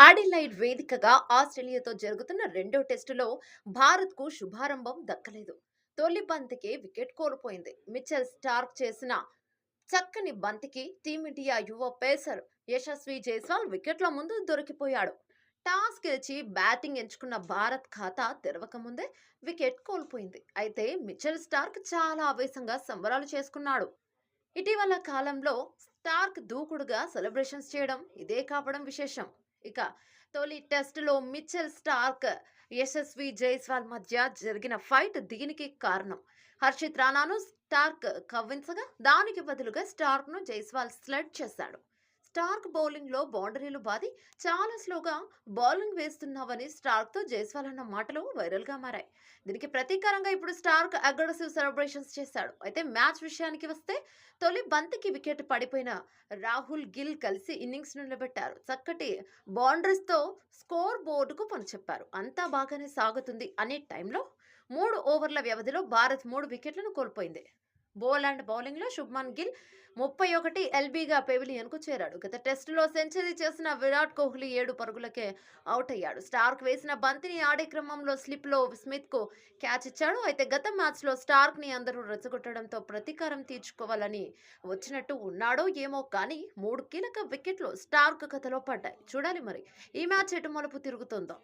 Adelaide వేదికగా ఆస్ట్రేలియాతో జరుగుతున్న రెండో టెస్టులో భారత్కు శుభారంభం దక్కలేదు. తొలి బంతికి వికెట్ కోల్పోయింది. మిచెల్ స్టార్క్ చేసిన చక్కని బంతికి టీమిండియా యువ పేసర్ యశస్వి జైస్వాల్ వికెట్ల ముందు దొరికిపోయాడు. టాస్ గెలిచి బ్యాటింగ్ ఎంచుకున్న భారత్ ఖాతా తెరవకముందే వికెట్ కోల్పోయింది. అయితే మిచెల్ స్టార్క్ చాలా ఆవేశంగా సంబరాలు చేసుకున్నాడు. ఇటీవల కాలంలో స్టార్క్ దూకుడుగా సెలబ్రేషన్స్ చేయడం ఇదే కావడం విశేషం. ఇక తొలి టెస్టులో మిచెల్ స్టార్క్, యశస్వి జైస్వాల్ మధ్య జరిగిన ఫైట్ దీనికి కారణం. హర్షిత్ రాణాను స్టార్క్ కవ్వించగా దానికి బదులుగా స్టార్క్ను జైస్వాల్ స్లెడ్ చేశాడు. స్టార్క్ బౌలింగ్లో బౌండరీలు బాది చాలా స్లోగా బౌలింగ్ వేస్తున్నావని స్టార్క్తో జైస్వాల్ అన్న మాటలు వైరల్గా మారాయి. దీనికి ప్రతీకారంగా ఇప్పుడు స్టార్క్ అగ్రెసివ్ సెలబ్రేషన్స్ చేశాడు. అయితే మ్యాచ్ విషయానికి వస్తే తొలి బంతికి వికెట్ పడిపోయిన రాహుల్ గిల్ కలిసి ఇన్నింగ్స్ నిలబెట్టారు. చక్కటి బౌండరీస్తో స్కోర్ బోర్డుకు పనిచెప్పారు. అంతా బాగానే సాగుతుంది అనే టైంలో 3 ఓవర్ల వ్యవధిలో భారత్ 3 వికెట్లను కోల్పోయింది. బౌలింగ్లో శుభ్మన్ గిల్ 31 ఎల్బీగా పెవిలియన్కు చేరాడు. గత టెస్టులో సెంచరీ చేసిన విరాట్ కోహ్లీ 7 పరుగులకే అవుట్ అయ్యాడు. స్టార్క్ వేసిన బంతిని ఆడే క్రమంలో స్లిప్లో స్మిత్కు క్యాచ్ ఇచ్చాడు. అయితే గత మ్యాచ్లో స్టార్క్ని అందరూ రెచ్చగొట్టడంతో ప్రతీకారం తీర్చుకోవాలని వచ్చినట్టు ఉన్నాడో ఏమో కానీ 3 కీలక వికెట్లు స్టార్క్ కథలో పడ్డాయి. చూడాలి మరి ఈ మ్యాచ్ ఎటు మలుపు తిరుగుతుందో.